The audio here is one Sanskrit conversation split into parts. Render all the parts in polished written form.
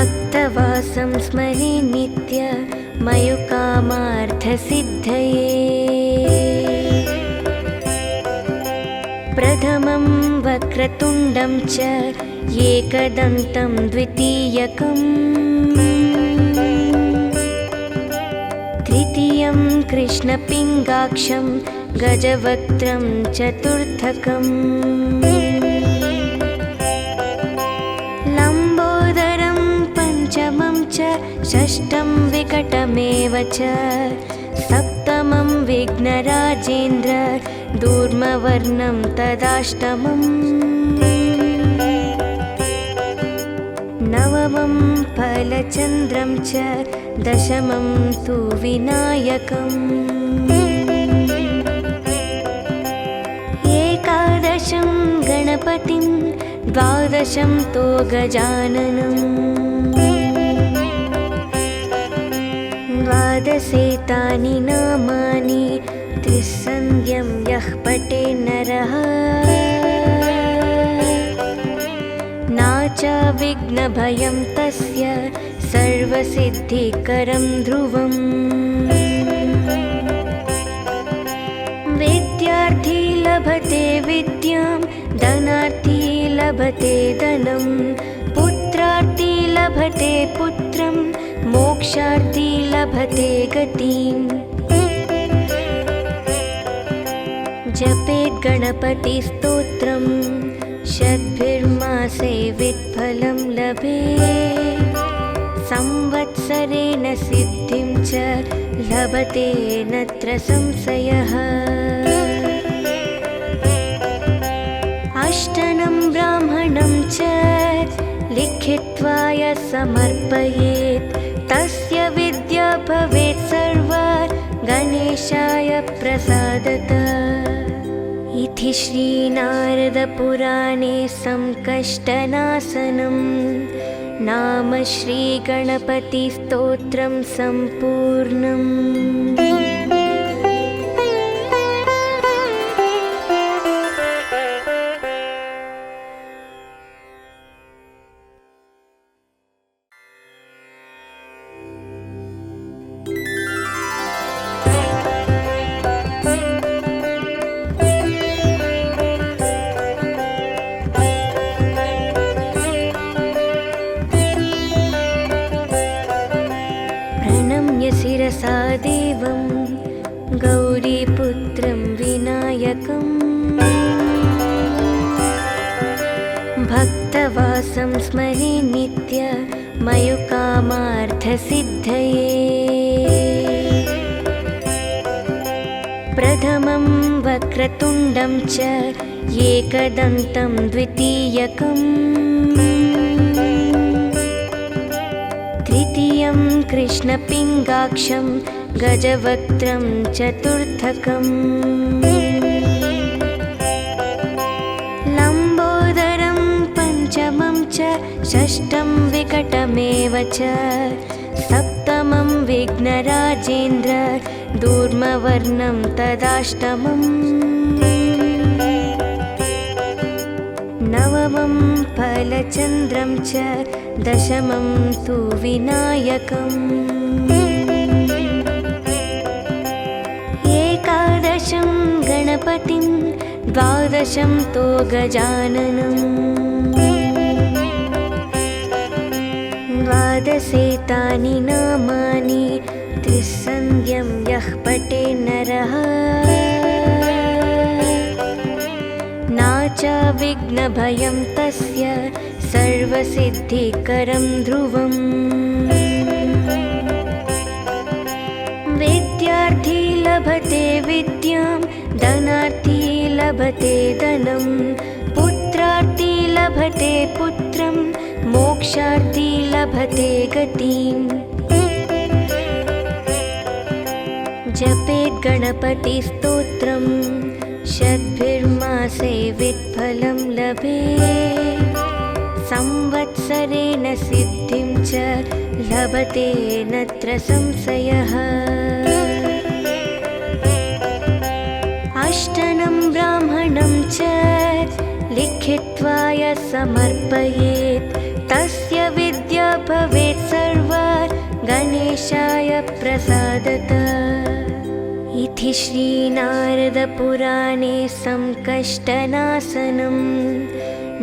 भक्तवासं स्मरे नित्य मयुकामार्थसिद्धये। प्रथमं वक्रतुण्डं च एकदन्तं द्वितीयकम्, तृतीयं कृष्णपिङ्गाक्षं गजवक्त्रं चतुर्थकम्, लम्बोदरं पञ्चमं च षष्ठं विकटमेव च, सप्तमं विघ्नराजेन्द्र दूर्मवर्णं तदाष्टमम्, नवमं फलचन्द्रं च दशमं तु विनायकम्, एकादशं गणपतिं द्वादशं तो गजाननम्, द्वादशेतानि नामानि त्रिसन्ध्यं यः पठे नरः, नाच विघ्नभयं तस्य सर्वसिद्धिकरं ध्रुवम्। विद्यार्थी लभते विद्यां, धनार्थी लभते धनं, पुत्रार्थी लभते पुत्रं, मोक्षार्थी लभते गतिम्। जपेत् गणपतिस्तोत्रं शतभिर्मासे वित्फलं लभेत्, संवत्सरेण सिद्धिं च लभते नत्र संशयः। अष्टनं ब्राह्मणं च लिखित्वा यः समर्पयेत्, तस्य विद्या भवेत् सर्वा गणेशाय प्रसादतः। इति श्रीनारदपुराणे संकष्टनाशनं नाम श्रीगणपतिस्तोत्रं सम्पूर्णम्। शिरसा देवं गौरीपुत्रं विनायकम्, भक्तवासं स्मरे नित्य मयुकामार्थसिद्धये। प्रथमं वक्रतुण्डं च एकदन्तं द्वितीयकम्, तृतीयं कृष्णपिङ्गाक्षं गजवक्त्रं चतुर्थकम्, लम्बोदरं पञ्चमं च षष्ठं विकटमेव च, सप्तमं विघ्नराजेन्द्र दूर्मवर्णं तदाष्टमम्, नवमं फलचन्द्रं च दशमं तु विनायकम्, एकादशं गणपतिं द्वादशं तो गजाननम्, द्वादशेतानि नामानि त्रिसन्ध्यं यः पठे नरः, नाच विघ्नभयं तस्य सर्वसिद्धिकरं ध्रुवम्। विद्यार्थी लभते विद्यां, धनार्थी लभते धनं, पुत्रार्थी लभते पुत्रं, मोक्षार्थी लभते गतिम्। जपेत् गणपतिस्तोत्रं शतभिर्मासे वित्फलं लभेत्, संवत्सरेण सिद्धिं च लभते नत्र संशयः। अष्टनं ब्राह्मणं च लिखित्वा यः समर्पयेत्, तस्य विद्या भवेत् गणेशाय प्रसादतः। इति श्रीनारदपुराणे संकष्टनाशनं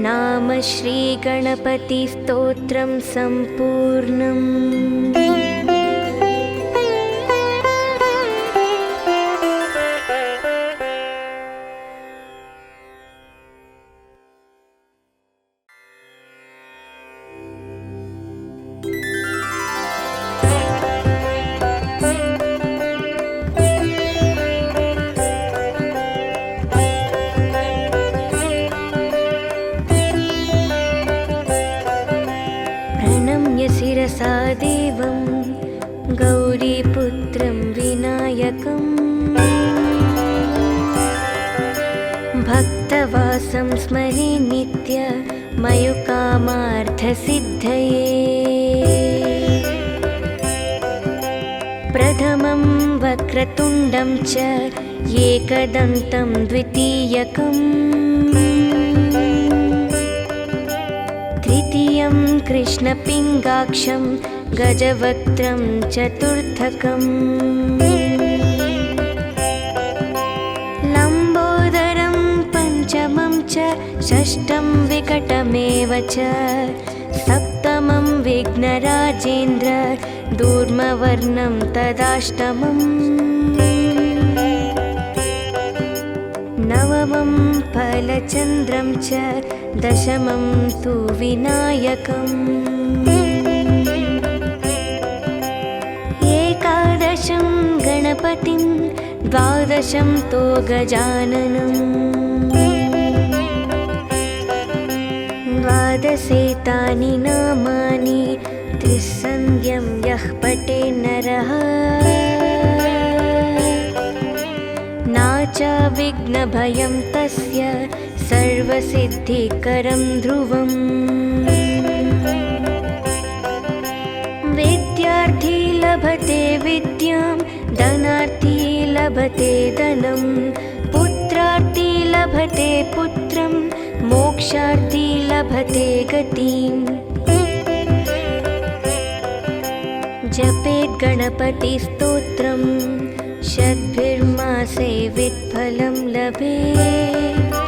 नाम श्रीगणपतिस्तोत्रं सम्पूर्णम्। शिरसा देवं गौरीपुत्रं विनायकम् भक्तवासं स्मरे नित्य मयुकामार्थसिद्धये। प्रथमं वक्रतुण्डं च एकदन्तं द्वितीयकम् तृतीयं कृष्णपिङ्गाक्षं गजवक्त्रं चतुर्थकम् लम्बोदरं पञ्चमं च षष्ठं विकटमेव च सप्तमं विघ्नराजेन्द्र दूर्मवर्णं तदाष्टमम् नवमं फलचन्द्रं च दशमं तु विनायकम् एकादशं गणपतिं द्वादशं तो गजाननम् द्वादशेतानि नामानि त्रिसन्ध्यं यः पठे नरः नाच विघ्नभयं तस्य सर्वसिद्धिकरं ध्रुवम्। विद्यार्थी लभते विद्यां धनार्थी लभते धनं पुत्रार्थी लभते पुत्रं मोक्षार्थी लभते गतिम्। जपेत् गणपतिस्तोत्रम् षड्भिर्मासे वित्फलं लभेत्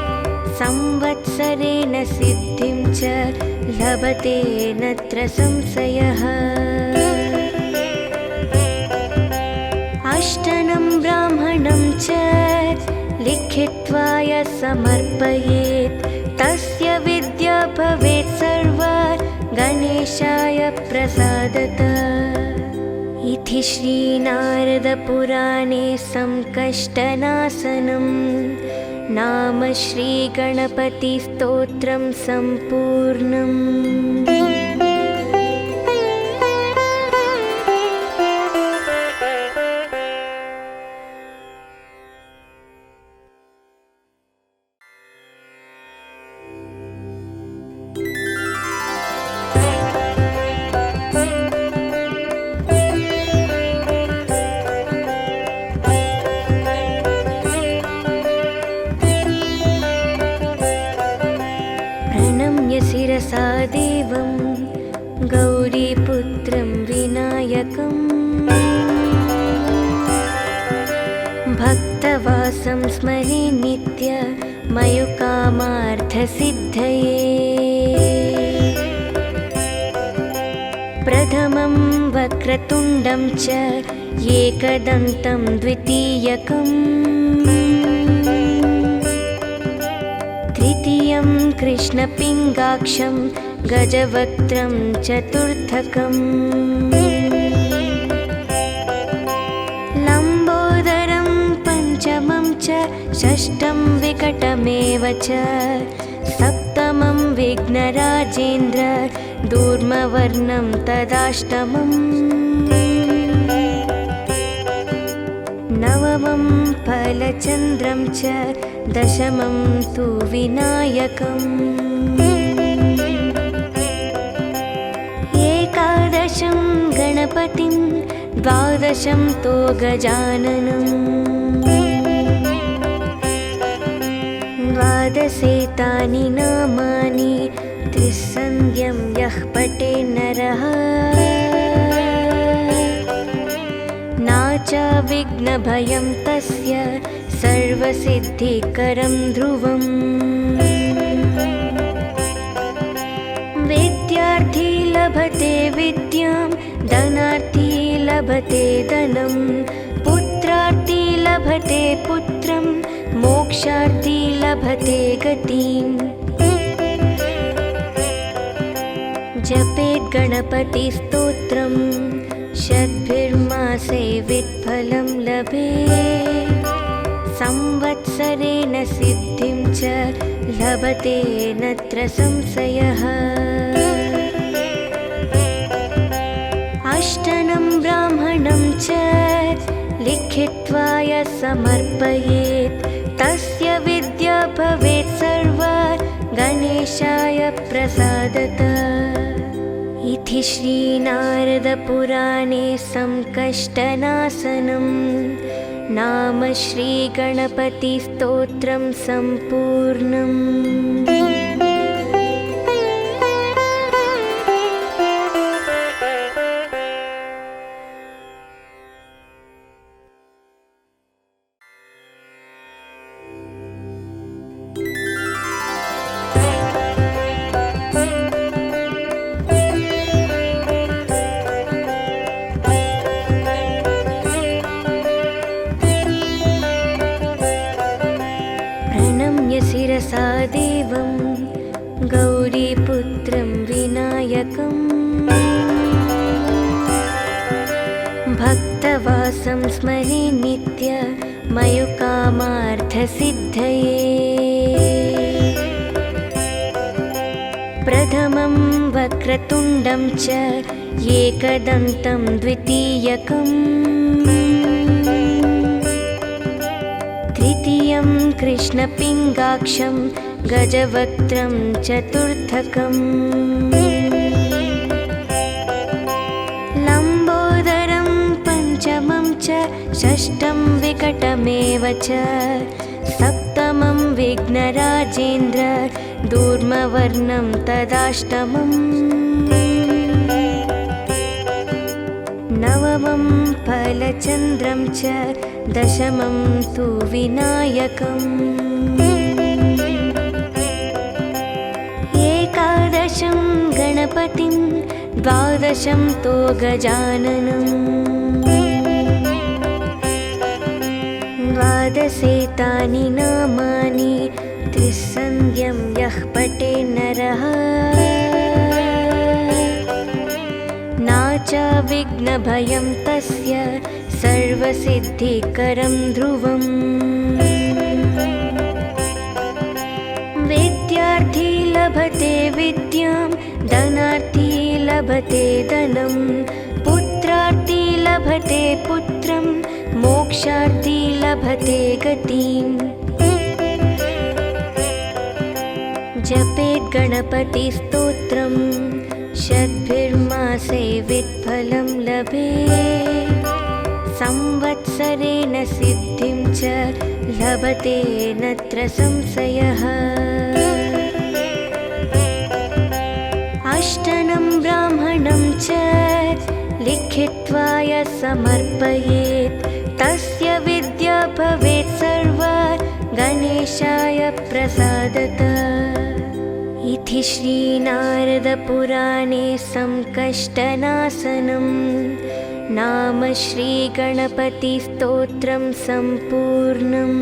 संवत्सरेण सिद्धिं च लभते नत्र संशयः। अष्टनं ब्राह्मणं च लिखित्वा यः समर्पयेत् तस्य विद्या भवेत् सर्वा गणेशाय प्रसादतः। इति श्रीनारदपुराणे संकष्टनाशनं नाम श्रीगणपतिस्तोत्रं सम्पूर्णम्। शिरसा देवं गौरीपुत्रं विनायकम् भक्तवासं स्मरे नित्य मयुकामार्थसिद्धये। प्रथमं वक्रतुण्डं च एकदन्तं द्वितीयकम् तृतीयं कृष्णपिङ्गाक्षं गजवक्त्रं चतुर्थकम् लम्बोदरं पञ्चमं च षष्ठं विकटमेव च सप्तमं विघ्नराजेन्द्र दूर्मवर्णं तदाष्टमम् नवमं फलचन्द्रं च दशमं तु विनायकम् एकादशं गणपतिं द्वादशं तो गजाननम् द्वादशेतानि नामानि त्रिसन्ध्यं यः पठे नरः च विघ्नभयं तस्य सर्वसिद्धिकरं ध्रुवम् विद्यार्थी लभते विद्यां धनार्थी लभते धनं पुत्रार्थी लभते पुत्रं मोक्षार्थी लभते गतिम् जपेत् गणपतिस्तोत्रं शतभिर्मासे वित्फलं लभेत् संवत्सरेण सिद्धिं च लभते नत्र संशयः अष्टनं ब्राह्मणं च लिखित्वा यः समर्पयेत् तस्य विद्या भवेत् सर्वा गणेशाय प्रसादतः इति श्रीनारदपुराणे संकष्टनाशनं नाम श्रीगणपतिस्तोत्रं सम्पूर्णम्। शिरसा देवं गौरीपुत्रं विनायकम् भक्तवासं स्मरे नित्य मयुकामार्थसिद्धये प्रथमं वक्रतुण्डं च एकदन्तं द्वितीयकम् तृतीयं कृष्णपिङ्गाक्षं गजवक्त्रं चतुर्थकम् लम्बोदरं पञ्चमं च षष्ठं विकटमेव च सप्तमं विघ्नराजेन्द्र दूर्मवर्णं तदाष्टमम् नवमं फलचन्द्रं च दशमं तु विनायकम् एकादशं गणपतिं द्वादशं तो गजाननम् द्वादशेतानि नामानि त्रिसन्ध्यं यः पठेत् नरः च विघ्नभयं तस्य सर्वसिद्धिकरं ध्रुवम् विद्यार्थी लभते विद्यां धनार्थी लभते धनं पुत्रार्थी लभते पुत्रं मोक्षार्थी लभते गतिम् जपेत् गणपतिस्तोत्रं शतभिर्मासे वित्फलं लभेत् संवत्सरेण सिद्धिं च लभते नत्र संशयः अष्टनं ब्राह्मणं च लिखित्वा यः समर्पयेत् तस्य विद्या भवेत् सर्वा गणेशाय प्रसादतः इति श्रीनारदपुराणे संकष्टनाशनं नाम श्रीगणपतिस्तोत्रं सम्पूर्णम्।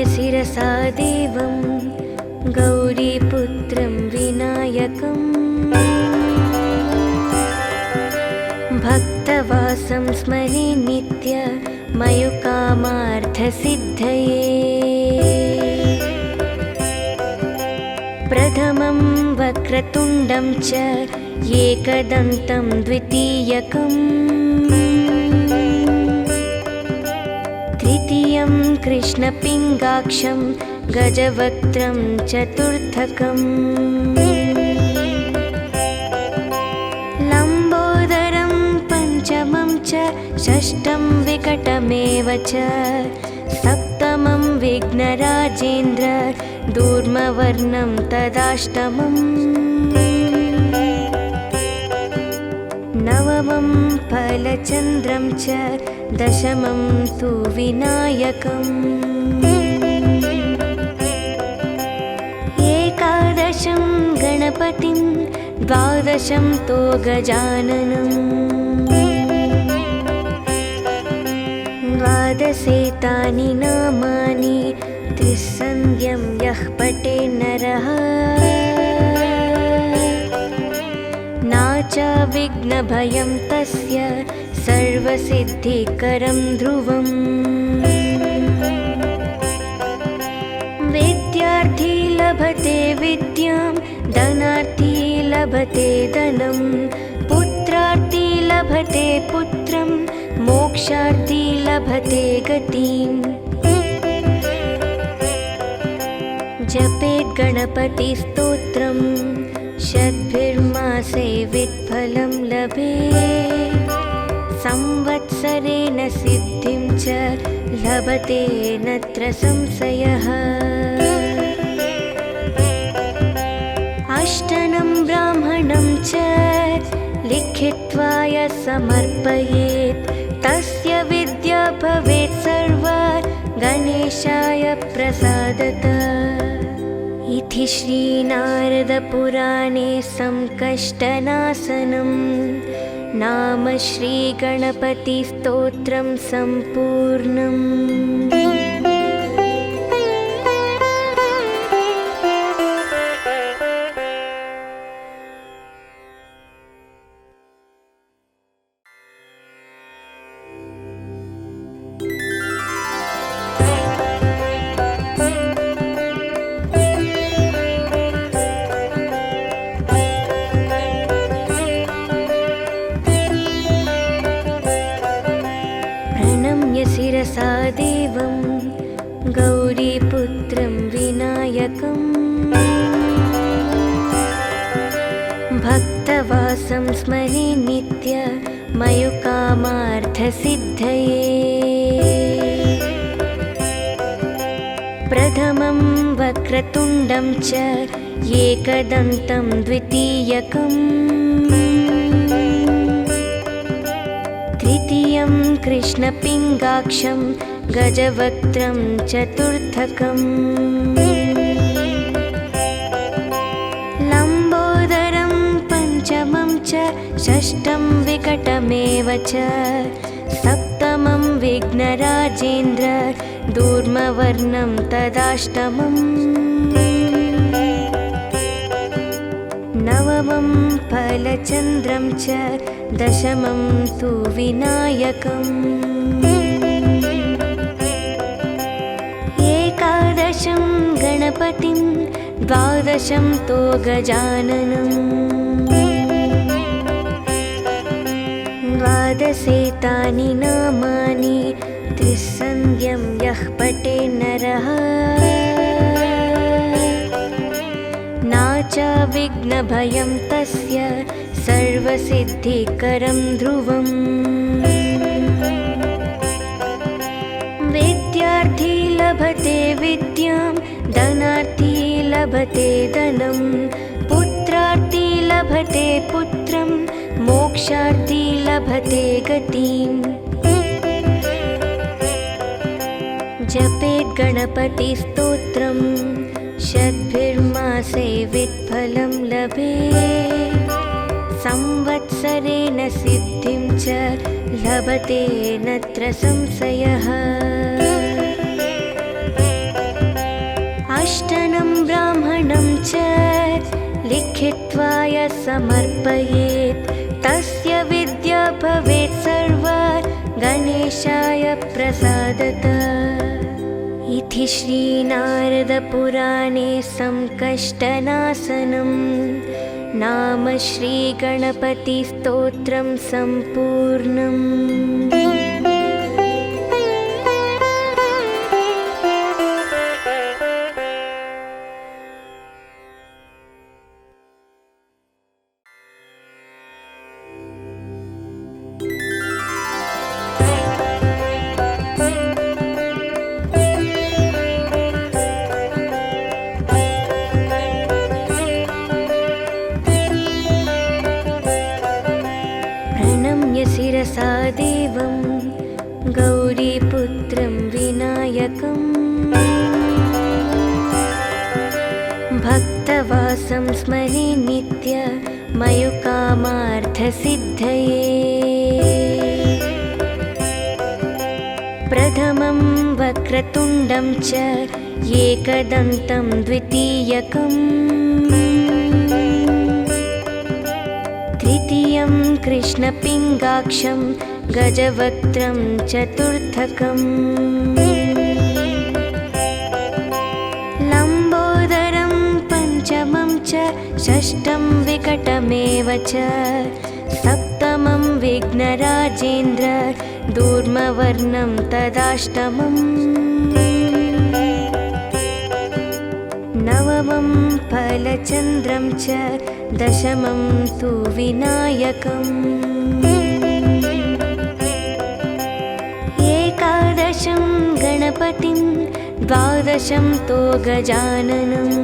शिरसा देवं गौरीपुत्रं विनायकम् भक्तवासं स्मरे नित्य मयुकामार्थसिद्धये प्रथमं वक्रतुण्डं च एकदन्तं द्वितीयकम् तृतीयं तृतीयं कृष्णपिङ्गाक्षं गजवक्त्रं चतुर्थकम् लम्बोदरं पञ्चमं च षष्ठं विकटमेव च सप्तमं विघ्नराजेन्द्र दूर्मवर्णं तदाष्टमम् नवमं फलचन्द्रं च दशमं तु विनायकम् एकादशं गणपतिं द्वादशं तो गजाननम् द्वादशेतानि नामानि त्रिसन्ध्यं यः पठे नरः नाच विघ्नभयं तस्य सर्वसिद्धिकरं ध्रुवम् विद्यार्थी लभते विद्यां धनार्थी लभते धनं पुत्रार्थी लभते पुत्रं मोक्षार्थी लभते गतिम् जपेत् गणपतिस्तोत्रम् शतभिर्मासे वित्फलं लभेत् संवत्सरेण सिद्धिं च लभते नत्र संशयः अष्टनं ब्राह्मणं च लिखित्वा यः समर्पयेत् तस्य विद्या भवेत् सर्वा गणेशाय प्रसादतः इति श्रीनारदपुराणे संकष्टनाशनं नाम श्रीगणपतिस्तोत्रं सम्पूर्णम्। शिरसा देवं गौरीपुत्रं विनायकम् भक्तवासं स्मरे नित्य मयुकामार्थसिद्धये प्रथमं वक्रतुण्डं च एकदन्तं द्वितीयकम् तृतीयं कृष्णपिङ्गाक्षं गजवक्त्रं चतुर्थकम् लम्बोदरं पञ्चमं च षष्ठं विकटमेव च सप्तमं विघ्नराजेन्द्र दूर्मवर्णं तदाष्टमम् नवमं फलचन्द्रं च दशमं तु विनायकम् एकादशं गणपतिं द्वादशं तो गजाननम् द्वादशेतानि नामानि त्रिसन्ध्यं यः पठे नरः नाच विघ्नभयं तस्य सर्वसिद्धिकरं ध्रुवम् विद्यार्थी लभते विद्यां धनार्थी लभते धनं पुत्रार्थी लभते पुत्रं मोक्षार्थी लभते गतिम् जपेत् गणपतिस्तोत्रम् शतभिर्मासे वित्फलं लभेत् संवत्सरेण सिद्धिं च लभते नत्र संशयः अष्टनं ब्राह्मणं च लिखित्वा यः समर्पयेत् तस्य विद्या भवेत् सर्वा गणेशाय प्रसादतः इति श्रीनारदपुराणे संकष्टनाशनं नाम श्रीगणपतिस्तोत्रं सम्पूर्णम्। प्रसादेवं गौरीपुत्रं विनायकम् भक्तवासं स्मरे नित्य मयुकामार्थसिद्धये प्रथमं वक्रतुण्डं च एकदन्तं द्वितीयकम् तृतीयं कृष्णपिङ्गाक्षं गजवक्त्रं चतुर्थकम् लम्बोदरं पञ्चमं च षष्ठं विकटमेव च सप्तमं विघ्नराजेन्द्र दूर्मवर्णं तदाष्टमम् नवमं फलचन्द्रं च दशमं तु विनायकम् एकादशं गणपतिं द्वादशं तो गजाननम्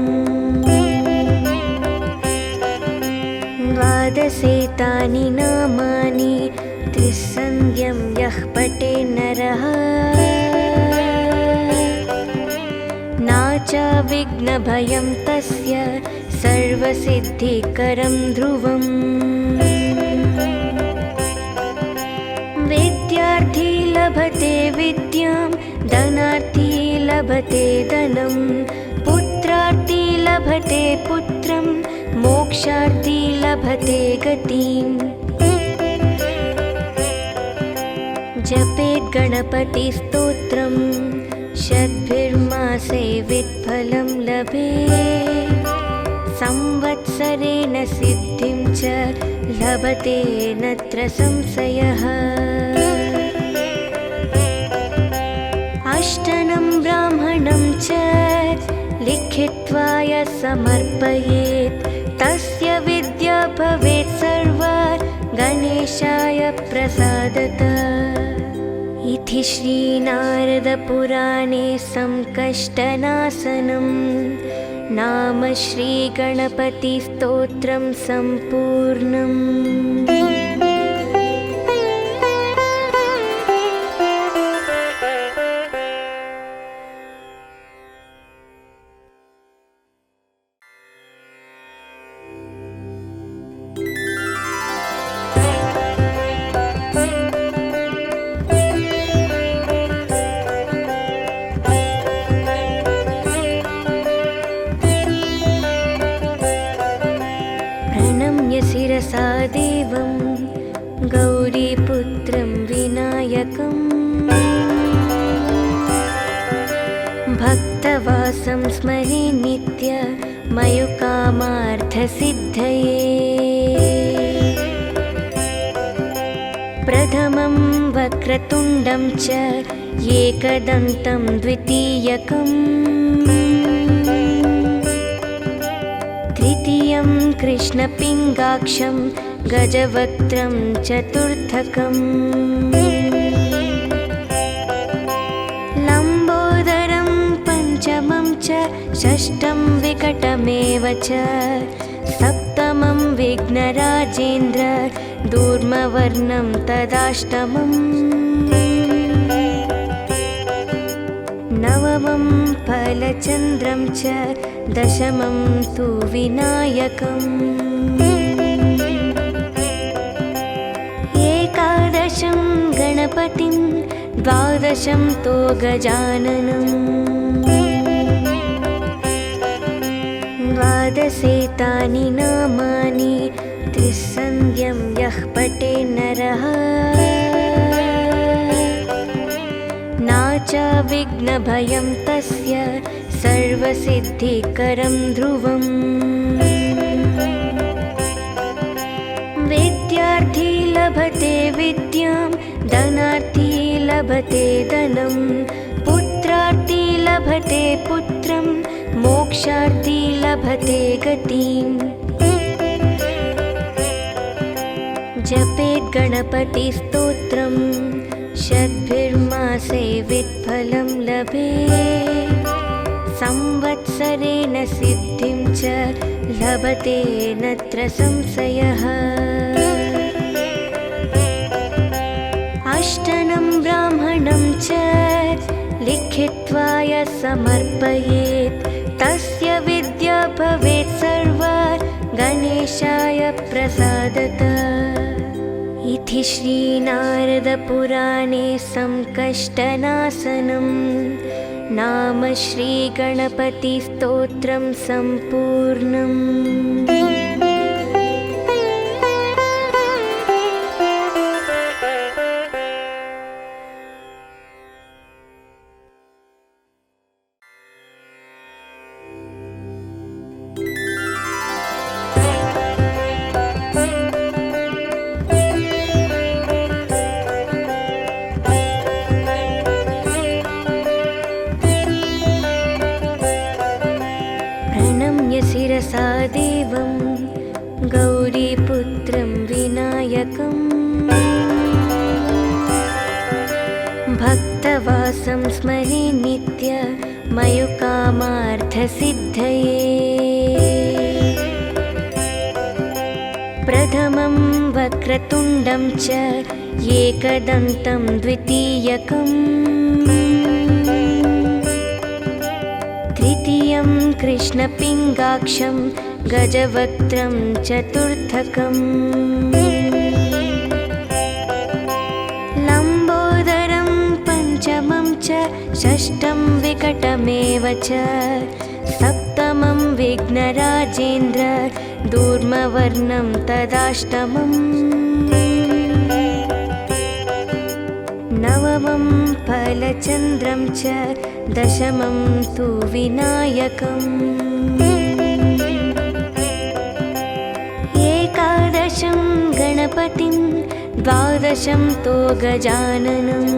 द्वादशेतानि नामानि त्रिसन्ध्यं यः पठे नरः नाच विघ्नभयं तस्य सर्वसिद्धिकरं ध्रुवम् विद्यार्थी लभते विद्यां धनार्थी लभते धनं पुत्रार्थी लभते पुत्रं मोक्षार्थी लभते गतिम् जपेत् गणपतिस्तोत्रं शतभिर्मासे वित्फलं लभेत् संवत्सरेण सिद्धिं च लभते नत्र संशयः अष्टनं ब्राह्मणं च लिखित्वा यः समर्पयेत् तस्य विद्या भवेत् सर्वा गणेशाय प्रसादतः इति श्रीनारदपुराणे संकष्टनाशनं नाम श्रीगणपतिस्तोत्रं सम्पूर्णम्। शिरसा देवं गौरीपुत्रं विनायकम् भक्तवासं स्मरे नित्य मयुकामार्थसिद्धये प्रथमं वक्रतुण्डं च एकदन्तं द्वितीयकम् तृतीयं कृष्णपिङ्गाक्षं गजवक्त्रं चतुर्थकम् लम्बोदरं पञ्चमं च षष्ठं विकटमेव च सप्तमं विघ्नराजेन्द्र दूर्मवर्णं तदाष्टमम् नवमं फलचन्द्रं च दशमं तु विनायकम् एकादशं गणपतिं द्वादशं तो गजाननम् द्वादशेतानि नामानि त्रिसन्ध्यं यः पठे नरः नाच विघ्नभयं तस्य सर्वसिद्धिकरं ध्रुवम् विद्यार्थी लभते विद्यां धनार्थी लभते धनं पुत्रार्थी लभते पुत्रं मोक्षार्थी लभते गतिम् जपेत् गणपतिस्तोत्रं शतभिर्मासे वित्फलं लभेत् संवत्सरेण सिद्धिं च लभते नत्र संशयः अष्टनं ब्राह्मणं च लिखित्वा यः समर्पयेत् तस्य विद्या भवेत् सर्वा गणेशाय प्रसादतः। इति श्रीनारदपुराणे संकष्टनाशनं नाम श्रीगणपतिस्तोत्रं सम्पूर्णम्। शिरसा देवं गौरीपुत्रं विनायकं भक्तवासं स्मरे नित्य मयुकामार्थसिद्धये। प्रथमं वक्रतुण्डं च एकदन्तं द्वितीयकम् तृतीयं कृष्णपिङ्गाक्षं गजवक्त्रं चतुर्थकम् लम्बोदरं पञ्चमं च षष्ठं विकटमेव च सप्तमं विघ्नराजेन्द्र दूर्मवर्णं तदाष्टमम् नवमं फलचन्द्रं च दशमं तु विनायकम् एकादशं गणपतिं द्वादशं तो गजाननम्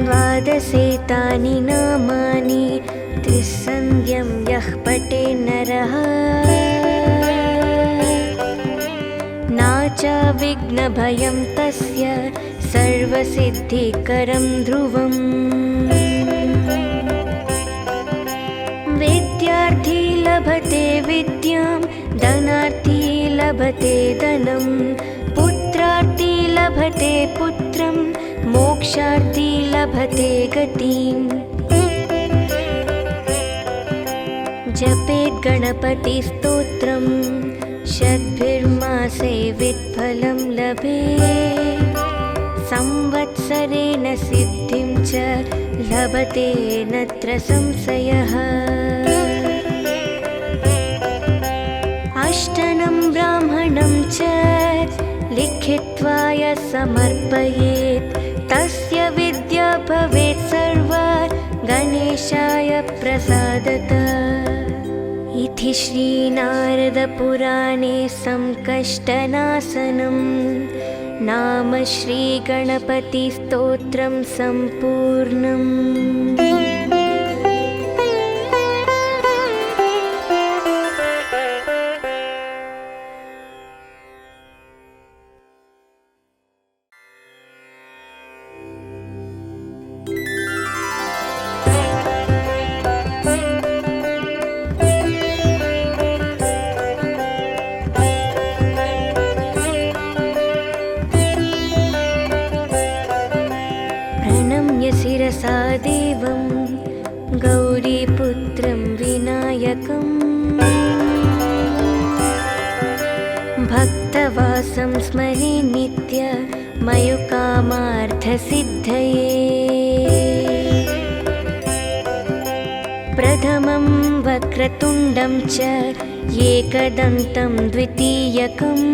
द्वादशेतानि नामानि त्रिसन्ध्यं यः पठे नरः नाचा विघ्नभयं तस्य सर्वसिद्धिकरं ध्रुवम्। विद्यार्थी लभते विद्यां धनार्थी लभते धनं पुत्रार्थी लभते पुत्रं मोक्षार्थी लभते गतिम्। जपेत् गणपतिस्तोत्रं षड्भिर्मासे वित्फलं लभेत् संवत्सरेण सिद्धिं च लभते नत्र संशयः। अष्टनं ब्राह्मणं च लिखित्वा यः समर्पयेत् तस्य विद्या भवेत् सर्वा गणेशाय प्रसादतः। इति श्रीनारदपुराणे संकष्टनाशनं नाम श्रीगणपतिस्तोत्रं सम्पूर्णम्। शिरसा देवं गौरीपुत्रं विनायकं भक्तवासं स्मरे नित्य मयुकामार्थसिद्धये। प्रथमं वक्रतुण्डं च एकदन्तं द्वितीयकम्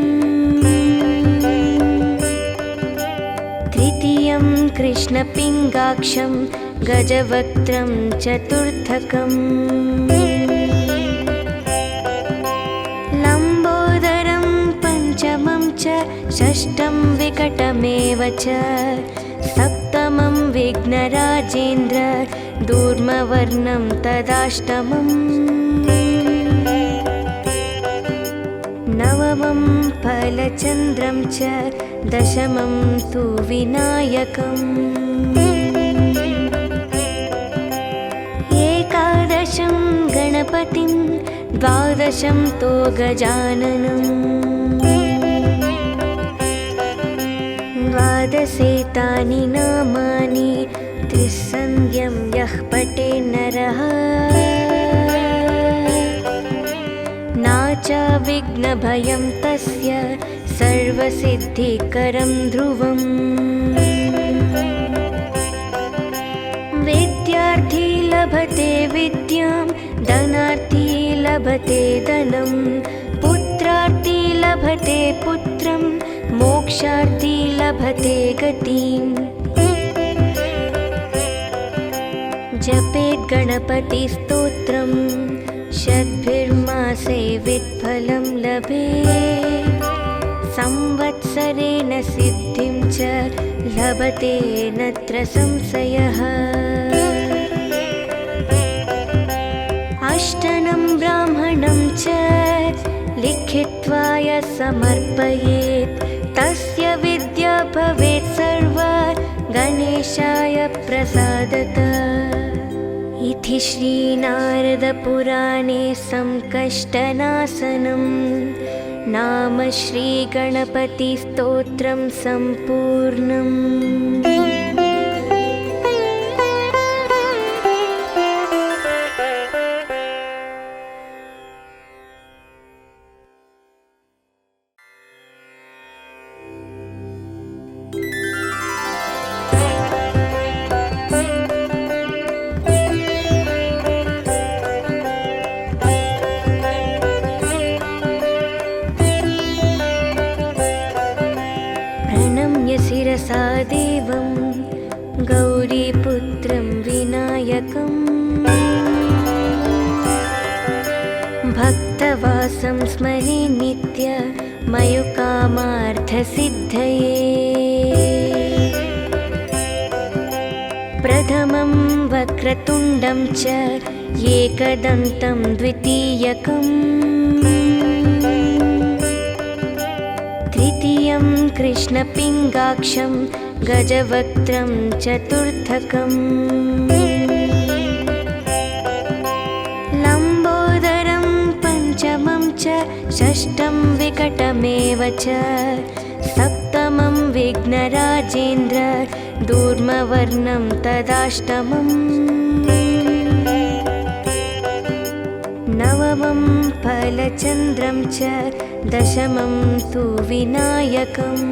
तृतीयं कृष्णपिङ्गाक्षं गजवक्त्रं चतुर्थकम् लम्बोदरं पञ्चमं च षष्ठं विकटमेव च सप्तमं विघ्नराजेन्द्र दूर्मवर्णं तदाष्टमम् नवमं फलचन्द्रं च दशमं तु विनायकम् एकादशं गणपतिं द्वादशं तो गजाननम् द्वादशेतानि नामानि त्रिसन्ध्यं यः पठे नरः नाचाविघ्नभयं तस्य सर्वसिद्धिकरं ध्रुवम् विद्यार्थी लभते विद्यां धनार्थी लभते धनं पुत्रार्थी लभते पुत्रं मोक्षार्थी लभते गतिम् जपेत् गणपतिस्तोत्रं शतभिर्मासे वित्फलं लभेत् संवत्सरेण सिद्धिं च लभते नत्र संशयः अष्टनं ब्राह्मणं च लिखित्वा यः समर्पयेत् तस्य विद्या भवेत् सर्वा गणेशाय प्रसादतः इति श्रीनारदपुराणे संकष्टनाशनं नाम श्रीगणपतिस्तोत्रं सम्पूर्णम्। शिरसा देवं गौरीपुत्रं विनायकं भक्तवासं स्मरे नित्य मयुकामार्थसिद्धये प्रथमं वक्रतुण्डं च एकदन्तं द्वितीयकम् तृतीयं कृष्णपिङ्गाक्षं गजवक्त्रं चतुर्थकम् लम्बोदरं पञ्चमं च षष्ठं विकटमेव च सप्तमं विघ्नराजेन्द्र दूर्मवर्णं तदाष्टमम् नवमं फलचन्द्रं च दशमं तु विनायकम्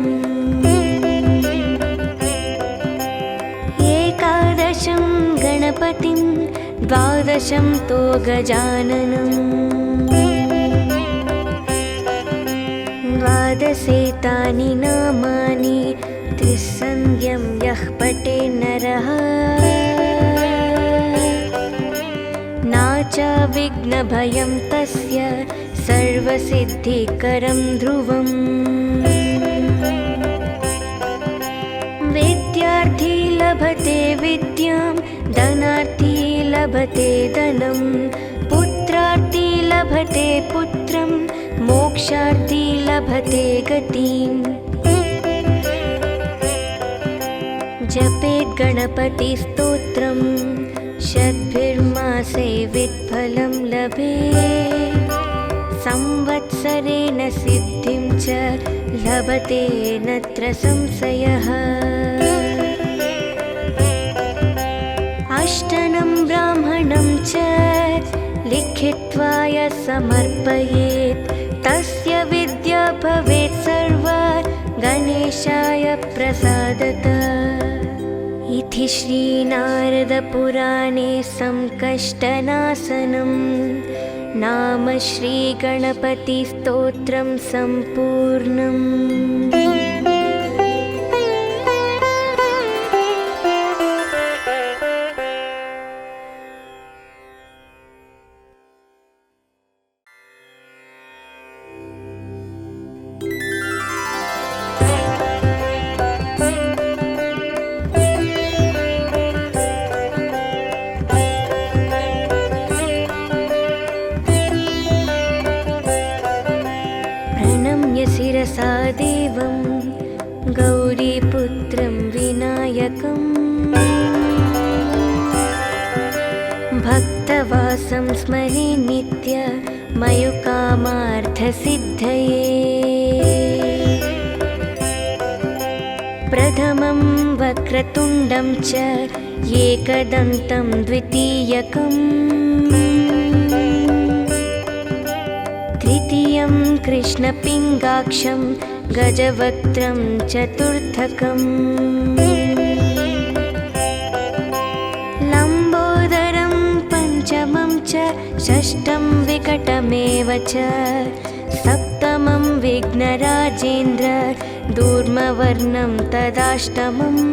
एकादशं गणपतिं द्वादशं तु गजाननम् द्वादशेतानि नामानि त्रिसन्ध्यं यः पठे नरः नाचाविघ्नभयं तस्य सर्वसिद्धिकरं ध्रुवम् विद्यार्थी लभते विद्यां धनार्थी लभते धनं पुत्रार्थी लभते पुत्रं मोक्षार्थी लभते गतिम् जपेत् गणपतिस्तोत्रं शतभिर्मासे वित्फलं लभेत् संवत्सरेण सिद्धिं च लभते नत्र संशयः अष्टनं ब्राह्मणं च लिखित्वा यः समर्पयेत् तस्य विद्या भवेत् सर्वा गणेशाय प्रसादतः इति श्रीनारदपुराणे संकष्टनाशनं नाम श्रीगणपतिस्तोत्रं सम्पूर्णम्। शिरसा देवं गौरीपुत्रं विनायकं भक्तवासं स्मरे नित्य मयुकामार्थसिद्धये प्रथमं वक्रतुण्डं च एकदन्तं द्वितीयकम् तृतीयं कृष्णपिङ्गाक्षं गजवक्त्रं चतुर्थकम् लम्बोदरं पञ्चमं च षष्ठं विकटमेव च सप्तमं विघ्नराजेन्द्र दूर्मवर्णं तदाष्टमम्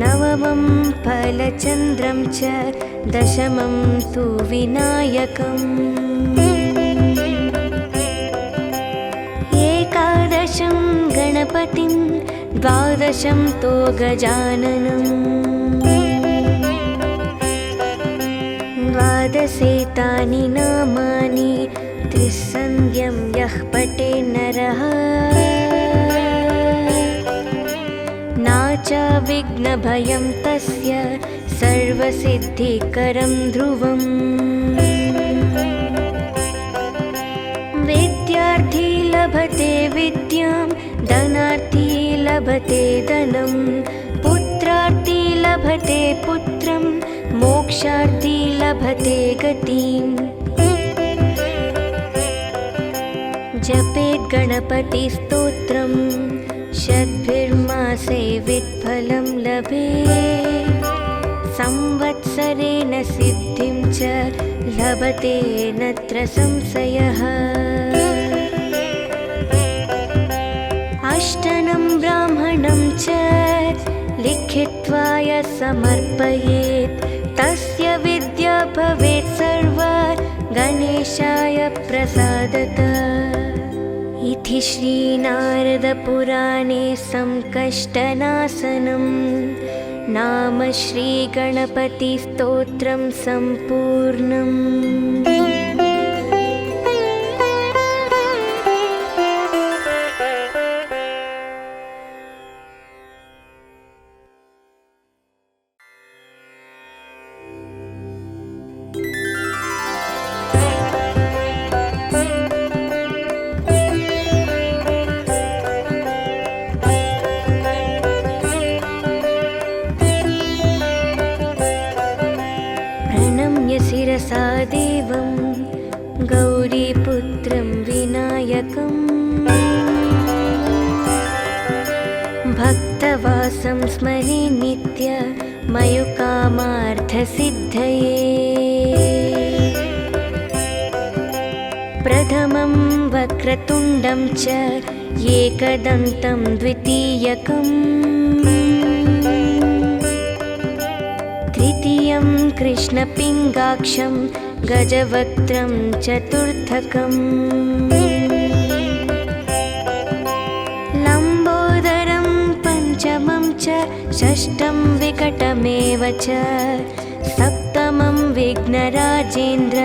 नवमं फलचन्द्रं च दशमं तु विनायकम् एकादशं गणपतिं द्वादशं तो गजाननम् द्वादशेतानि नामानि त्रिसन्ध्यं यः पठे नरः नाचा विघ्नभयं तस्य सर्वसिद्धिकरं ध्रुवम् विद्यार्थी लभते विद्यां धनार्थी लभते धनं पुत्रार्थी लभते पुत्रं मोक्षार्थी लभते गतिम् जपेत् गणपतिस्तोत्रम् शतभिर्मासे वित्फलं लभेत् संवत्सरेण सिद्धिं च लभते नत्र संशयः अष्टनं ब्राह्मणं च लिखित्वा यः समर्पयेत् तस्य विद्या भवेत् सर्वा गणेशाय प्रसादतः इति श्रीनारदपुराणे संकष्टनाशनं नाम श्रीगणपतिस्तोत्रं सम्पूर्णम्। शिरसा देवं गौरीपुत्रं विनायकम् भक्तवासं स्मरे नित्य मयुकामार्थसिद्धये प्रथमं वक्रतुण्डं च एकदन्तं द्वितीयकम् तृतीयं कृष्णपिङ्गाक्षं गजवक्त्रं चतुर्थकम् लम्बोदरं पञ्चमं च षष्ठं विकटमेव च सप्तमं विघ्नराजेन्द्र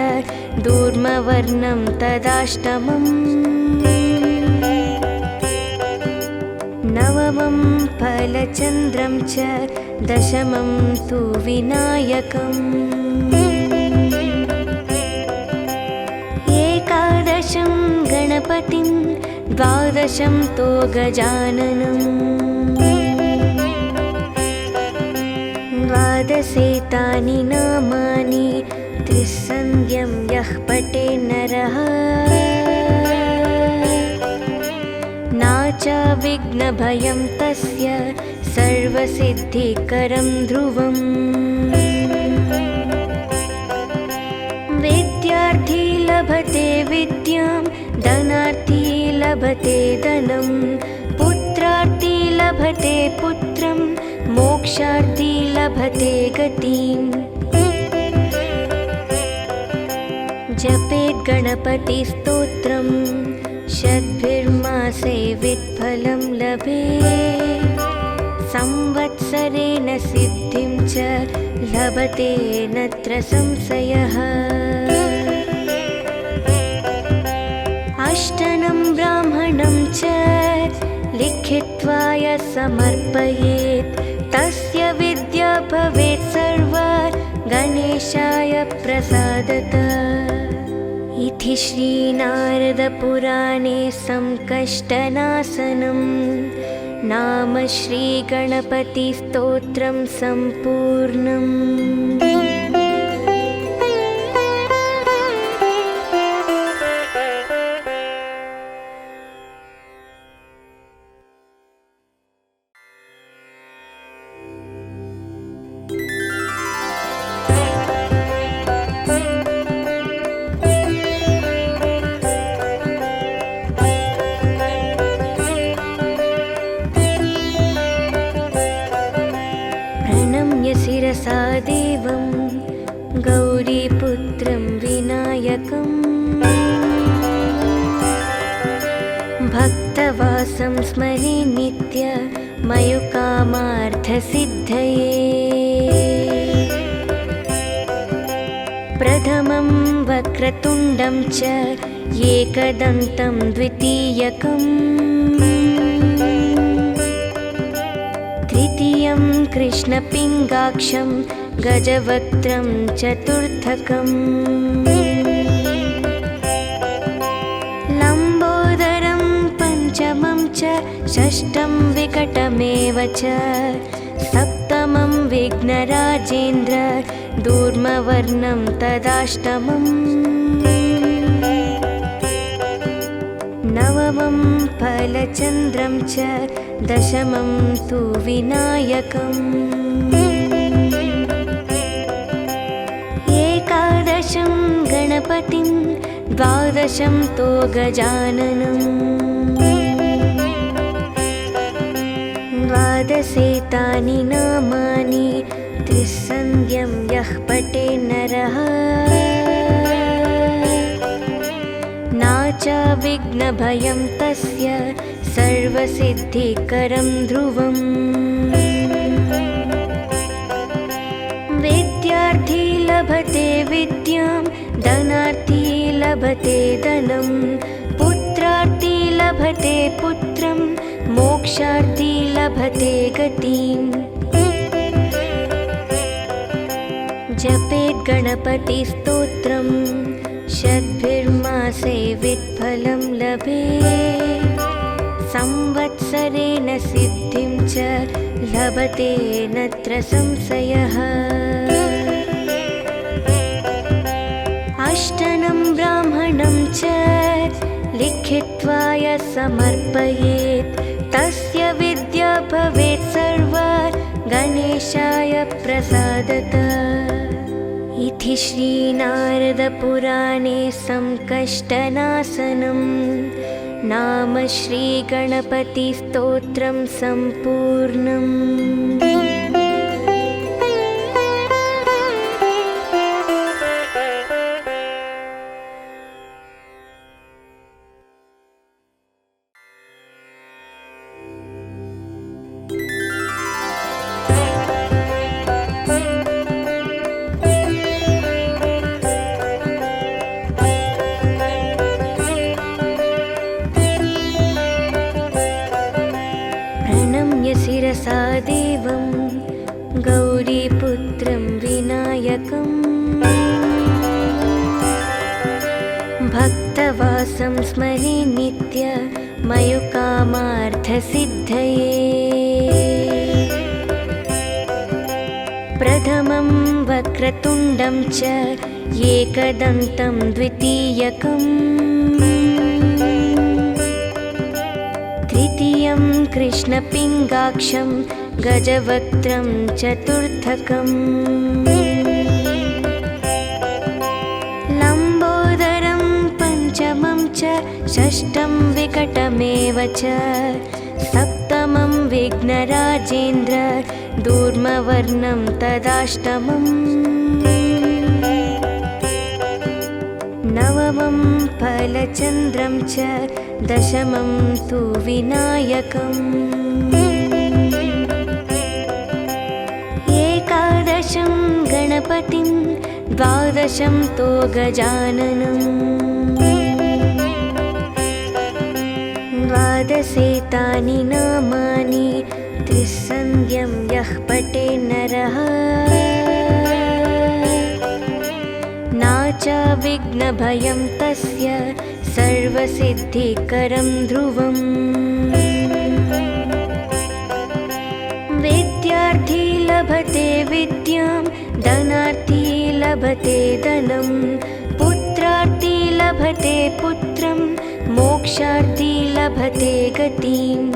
दूर्मवर्णं तदाष्टमम् नवमं फलचन्द्रं च दशमं तु विनायकम् एकादशं गणपतिं द्वादशं तो गजाननम् द्वादशेतानि नामानि त्रिसन्ध्यं यः पठे नरः नाचा विघ्नभयं तस्य सर्वसिद्धिकरं ध्रुवम् विद्यार्थी लभते विद्यां धनार्थी लभते धनं पुत्रार्थी लभते पुत्रं मोक्षार्थी लभते गतिम् जपेत् गणपतिस्तोत्रम् शतभिर्मासे वित्फलं लभेत् संवत्सरेण सिद्धिं च लभते नत्र संशयः अष्टनं ब्राह्मणं च लिखित्वा यः समर्पयेत् तस्य विद्या भवेत् सर्वा गणेशाय प्रसादतः इति इति श्रीनारदपुराणे संकष्टनाशनं नाम श्रीगणपतिस्तोत्रं सम्पूर्णम्। शिरसा देवं गौरीपुत्रं विनायकं भक्तवासं स्मरे नित्य मयुकामार्थसिद्धये। प्रथमं वक्रतुण्डं च एकदन्तं द्वितीयकम् तृतीयं कृष्णपिङ्गाक्षं गजवक्त्रं चतुर्थकम् लम्बोदरं पञ्चमं च षष्ठं विकटमेव च सप्तमं विघ्नराजेन्द्र दूर्मवर्णं तदाष्टमम् नवमं फलचन्द्रं च दशमं तु विनायकम् एकादशं गणपतिं द्वादशं तो गजाननम् द्वादशेतानि नामानि त्रिसन्ध्यं यः पठे नरः नाचा विघ्नभयं तस्य सर्वसिद्धिकरं ध्रुवम्। विद्यार्थी लभते विद्यां धनार्थी लभते धनं पुत्रार्थी लभते पुत्रं मोक्षार्थी लभते गतिम्। जपेत् गणपतिस्तोत्रं षड्भिर्मासे वित्फलं लभेत् संवत्सरेण सिद्धिं च लभते नत्र संशयः। अष्टनं ब्राह्मणं च लिखित्वा यः समर्पयेत् तस्य विद्या भवेत् सर्वा गणेशाय प्रसादतः। इति श्रीनारदपुराणे संकष्टनाशनं नाम श्रीगणपतिस्तोत्रं सम्पूर्णम्। शिरसा देवं गौरीपुत्रं विनायकं भक्तवासं स्मरे नित्य मयुकामार्थसिद्धये। प्रथमं वक्रतुण्डं च एकदन्तं द्वितीयकम् तृतीयं कृष्णपिङ्गाक्षं गजवक्त्रं चतुर्थकम् लम्बोदरं पञ्चमं च षष्ठं विकटमेव च सप्तमं विघ्नराजेन्द्र दूर्मवर्णं तदाष्टमम् नवमं फलचन्द्रं च दशमं तु विनायकम् एकादशं गणपतिं द्वादशं तो गजाननम् द्वादशेतानि नामानि त्रिसन्ध्यं यः पठे नरः नाचा विघ्नभयं तस्य सर्वसिद्धिकरं ध्रुवम् विद्यार्थी लभते विद्यां धनार्थी लभते धनं पुत्रार्थी लभते पुत्रं मोक्षार्थी लभते गतिम्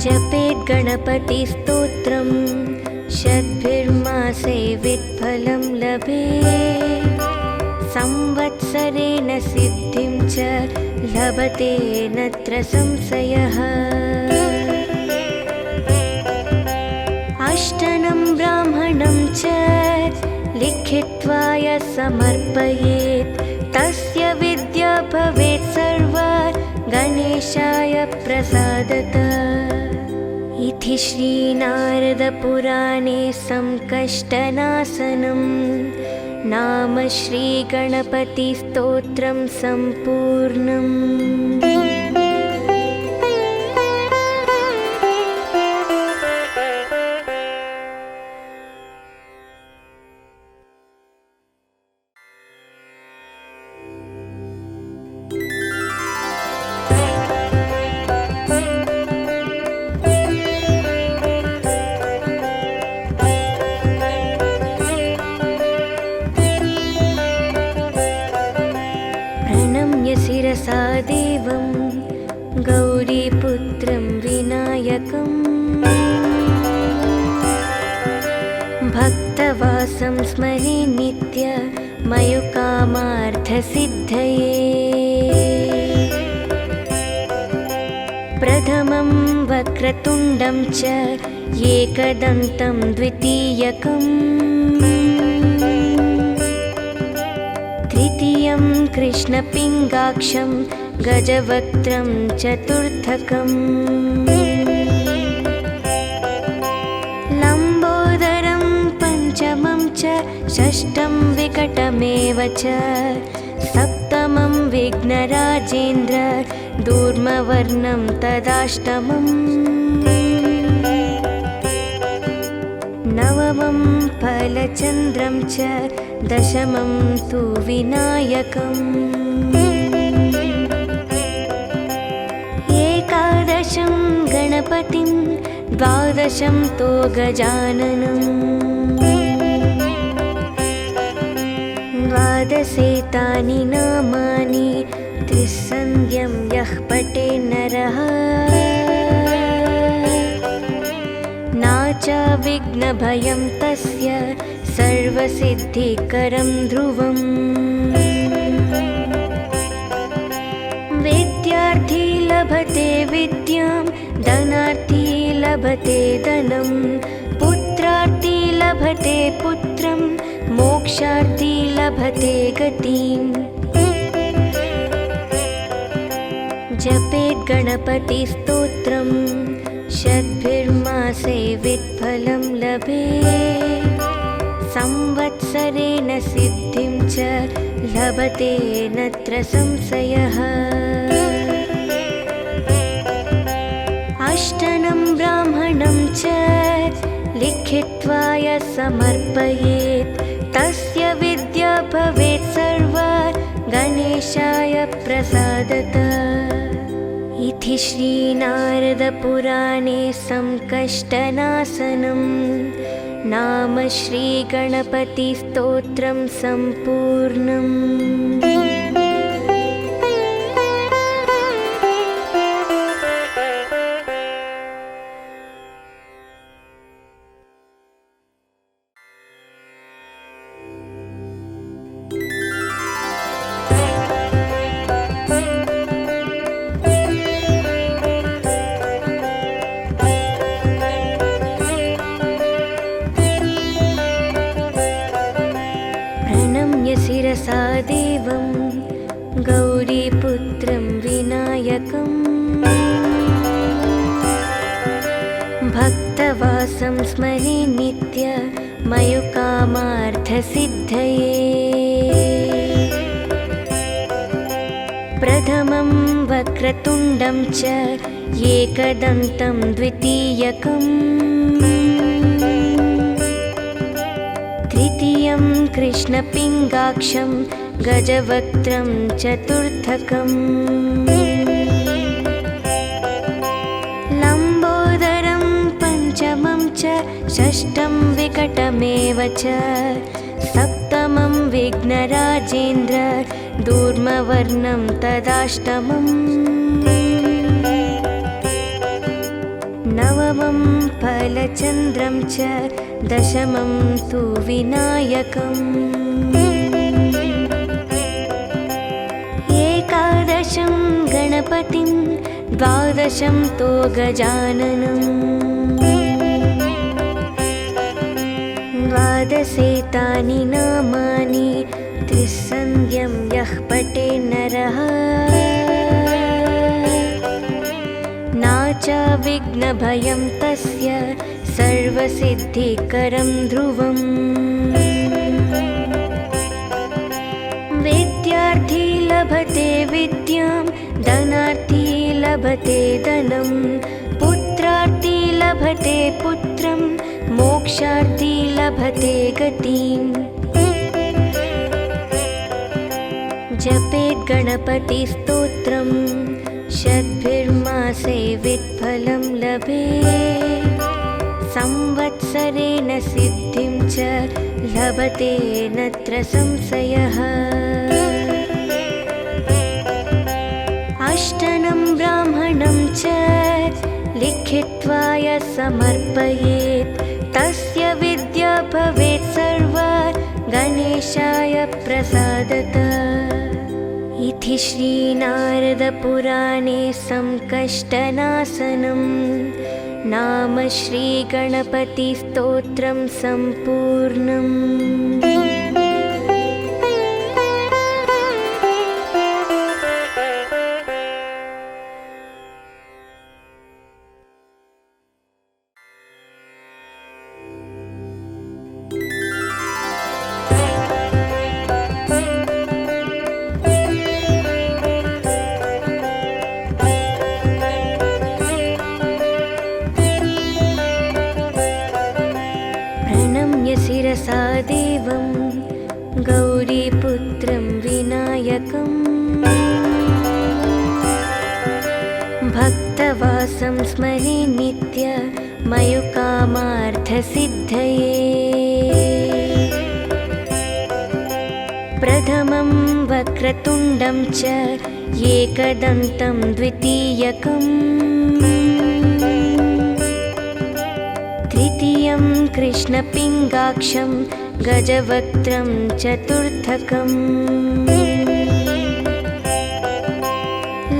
जपेत् गणपतिस्तोत्रं शतभिर्मासे वित्फलं लभेत् संवत्सरेण सिद्धिं च लभते नत्र संशयः अष्टनं ब्राह्मणं च लिखित्वा यः समर्पयेत् तस्य विद्या भवेत् सर्वा गणेशाय प्रसादतः इति श्रीनारदपुराणे संकष्टनाशनं नाम श्रीगणपतिस्तोत्रं सम्पूर्णम्। शिरसा देवं गौरीपुत्रं विनायकं भक्तवासं स्मरे नित्य मयुकामार्थसिद्धये प्रथमं वक्रतुण्डं च एकदन्तं द्वितीयकम् तृतीयं कृष्णपिङ्गाक्षं गजवक्त्रं चतुर्थकम् लम्बोदरं पञ्चमं च षष्ठं विकटमेव च सप्तमं विघ्नराजेन्द्र दूर्मवर्णं तदाष्टमम् नवमं फलचन्द्रं च दशमं तु विनायकम् एकादशं गणपतिं द्वादशं तु गजाननम् द्वादशेतानि नामानि त्रिसन्ध्यं यः पठेत् नरः नाचा विघ्नभयं तस्य सर्वसिद्धिकरं ध्रुवम् विद्यार्थी लभते विद्यां धनार्थी लभते धनं पुत्रार्थी लभते पुत्रं मोक्षार्थी लभते गतिम् जपेत् गणपतिस्तोत्रं शतभिर्मासे वित्फलं लभेत् संवत्सरेण सिद्धिं च लभते नत्र संशयः अष्टनं ब्राह्मणं च लिखित्वा यः समर्पयेत् तस्य विद्या भवेत् सर्वा गणेशाय प्रसादतः इति श्रीनारदपुराणे संकष्टनाशनं नाम श्रीगणपतिस्तोत्रं सम्पूर्णम्। शिरसा देवं गौरीपुत्रं विनायकं भक्तवासं स्मरे नित्य मयुकामार्थसिद्धये प्रथमं वक्रतुण्डं च एकदन्तं द्वितीयकम् तृतीयं कृष्णपिङ्गाक्षं गजवक्त्रं चतुर्थकम् लम्बोदरं पञ्चमं च षष्ठं विकटमेव च सप्तमं विघ्नराजेन्द्र दूर्मवर्णं तदाष्टमम् नवमं फलचन्द्रं च दशमं तु विनायकम् एकादशं गणपतिं द्वादशं तु गजाननम् द्वादशेतानि नामानि त्रिसन्ध्यं यः पठे नरः नाचा विघ्नभयं तस्य सर्वसिद्धिकरं ध्रुवम् विद्यार्थी लभते विद्यां धनार्थी लभते धनं पुत्रार्थी लभते पुत्रं मोक्षार्थी लभते गतिम् जपेत् गणपतिस्तोत्रम् शतभिर्मासे वित्फलं लभेत् संवत्सरेण सिद्धिं च लभते नत्र संशयः अष्टनं ब्राह्मणं च लिखित्वा यः समर्पयेत् तस्य विद्या भवेत् सर्वा गणेशाय प्रसादतः इति श्रीनारदपुराणे संकष्टनाशनं नाम श्रीगणपतिस्तोत्रं सम्पूर्णम्। शिरसा देवं गौरीपुत्रं विनायकम् भक्तवासं स्मरे नित्य मयुकामार्थसिद्धये प्रथमं वक्रतुण्डं च एकदन्तं द्वितीयकम् तृतीयं कृष्णपिङ्गाक्षं गजवक्त्रं चतुर्थकम्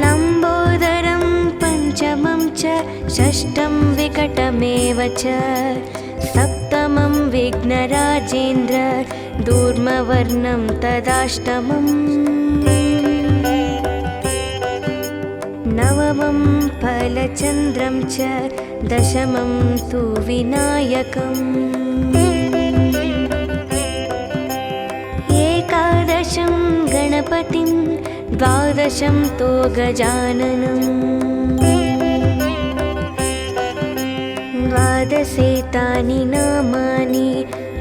लम्बोदरं पञ्चमं च षष्ठं विकटमेव च सप्तमं विघ्नराजेन्द्र दूर्मवर्णं तदाष्टमम् नवमं फलचन्द्रं च दशमं तु विनायकम् एकादशं गणपतिं द्वादशं तु गजाननम् द्वादशेतानि नामानि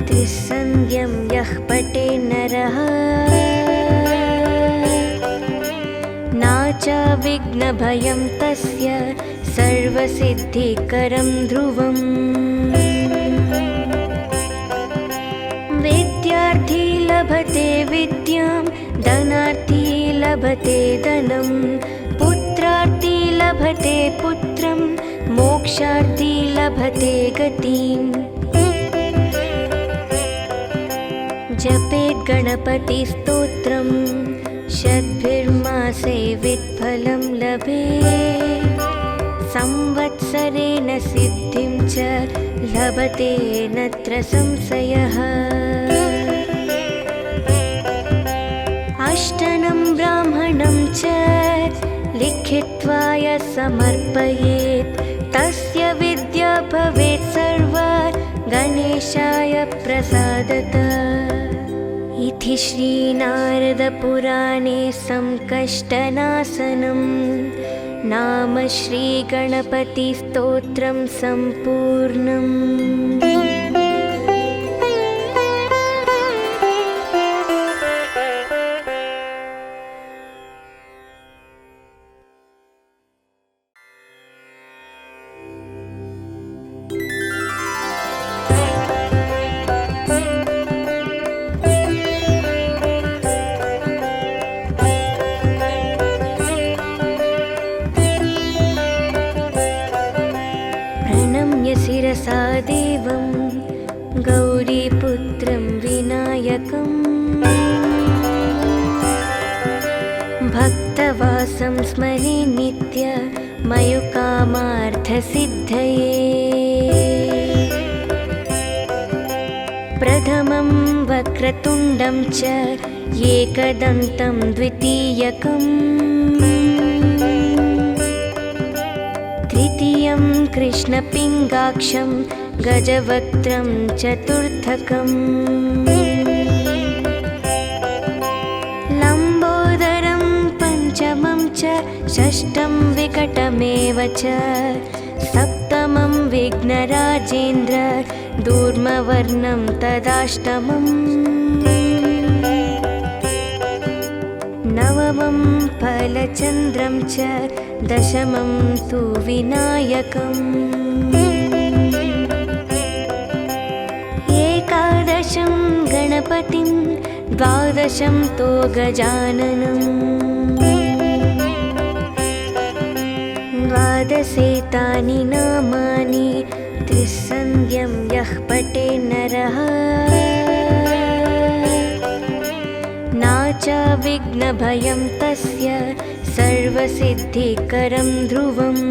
त्रिसन्ध्यं यः पठे नरः नाचा विघ्नभयं तस्य सर्वसिद्धिकरं ध्रुवम् विद्यार्थी लभते विद्यां धनार्थी लभते धनं पुत्रार्थी लभते पुत्रं मोक्षार्थी लभते गतिम् जपेत् गणपतिस्तोत्रम् शतभिर्मासे वित्फलं लभेत् संवत्सरेण सिद्धिं च लभते नत्र संशयः अष्टनं ब्राह्मणं च लिखित्वा यः समर्पयेत् तस्य विद्या भवेत् सर्वा गणेशाय प्रसादतः इति श्रीनारदपुराणे संकष्टनाशनं नाम श्रीगणपतिस्तोत्रं सम्पूर्णम्। भक्तवासं स्मरे नित्य मयुकामार्थसिद्धये। प्रथमं वक्रतुण्डं च एकदन्तं द्वितीयकम्, तृतीयं कृष्णपिङ्गाक्षं गजवक्त्रं चतुर्थकम्, लम्बोदरं पञ्चमं च षष्ठं विकटमेव च, सप्तमं विघ्नराजेन्द्र दूर्मवर्णं तदाष्टमम्, नवमं फलचन्द्रं च दशमं तु विनायकम्, एकादशं गणपतिं द्वादशं तु गजाननम्, द्वादशेतानि नामानि त्रिसन्ध्यं यः पठे नरः, नाचा विघ्नभयं तस्य सर्वसिद्धिकरं ध्रुवम्।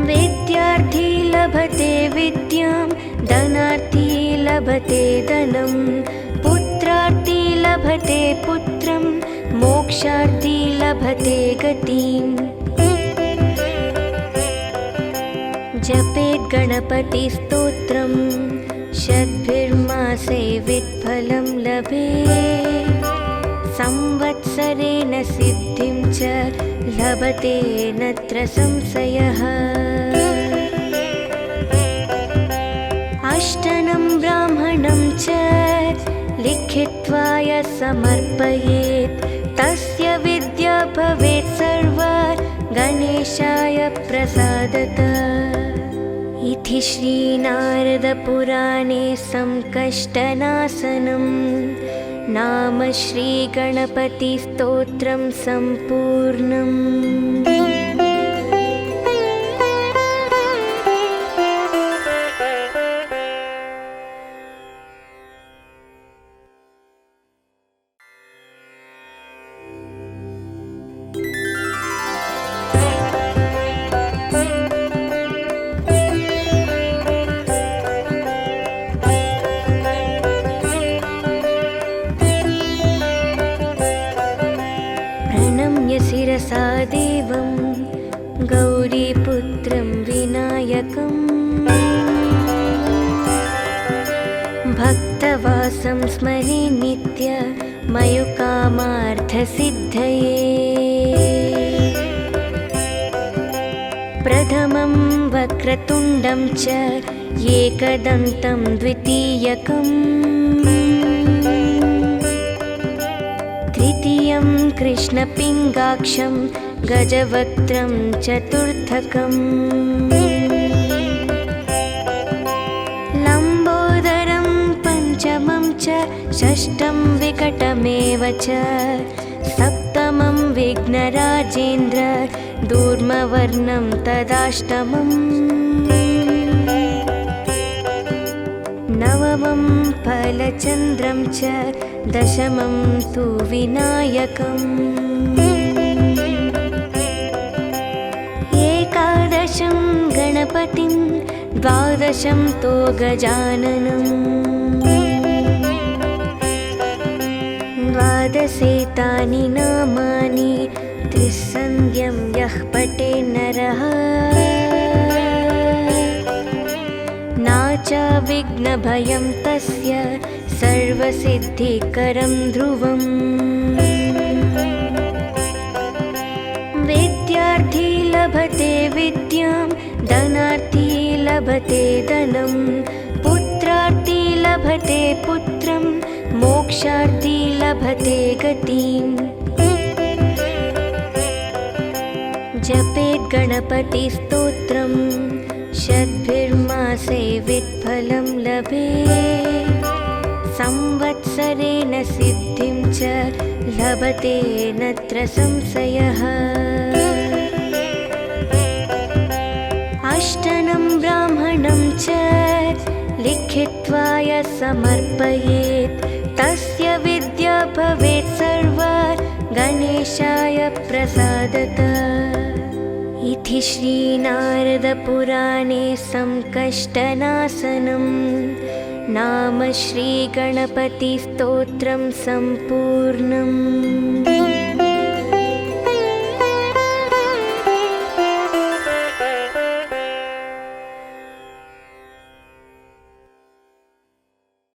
विद्यार्थी लभते विद्यां, धनार्थी लभते धनं, पुत्रार्थी लभते पुत्रं, मोक्षार्थी लभते गतिम्। जपेत् गणपतिस्तोत्रं शतभिर्मासे वित्फलं लभेत्, संवत्सरेण सिद्धिं च लभते नत्र संशयः। अष्टनं ब्राह्मणं च लिखित्वा यः समर्पयेत्, तस्य विद्या भवेत् सर्वा गणेशाय प्रसादतः। इति श्रीनारदपुराणे संकष्टनाशनं नाम श्रीगणपतिस्तोत्रं सम्पूर्णम्। शिरसा देवं गौरीपुत्रं विनायकम्, भक्तवासं स्मरे नित्य मयुकामार्थसिद्धये। प्रथमं वक्रतुण्डं च एकदन्तं द्वितीयकम्, तृतीयं कृष्णपिङ्गाक्षं गजवक्त्रं चतुर्थकम्, लम्बोदरं पञ्चमं च षष्ठं विकटमेव च, सप्तमं विघ्नराजेन्द्र दूर्मवर्णं तदाष्टमम्, नवमं फलचन्द्रं च दशमं तु विनायकम्, एकादशं गणपतिं द्वादशं तु गजाननम्, द्वादशेतानि नामानि त्रिसन्ध्यं यः पठे नरः, नाचा विघ्नभयं तस्य सर्वसिद्धिकरं ध्रुवम्। विद्यार्थी लभते विद्यां, धनार्थी लभते धनं, पुत्रार्थी लभते पुत्रं, मोक्षार्थी लभते गतिम्। जपेत् गणपतिस्तोत्रं शतभिर्मासे वित्फलं लभेत्, संवत्सरेण सिद्धिं च लभते नत्र संशयः। अष्टनं ब्राह्मणं च लिखित्वा यः समर्पयेत्, तस्य विद्या भवेत् गणेशाय प्रसादतः। इति श्रीनारदपुराणे संकष्टनाशनं नाम श्रीगणपतिस्तोत्रं सम्पूर्णम्।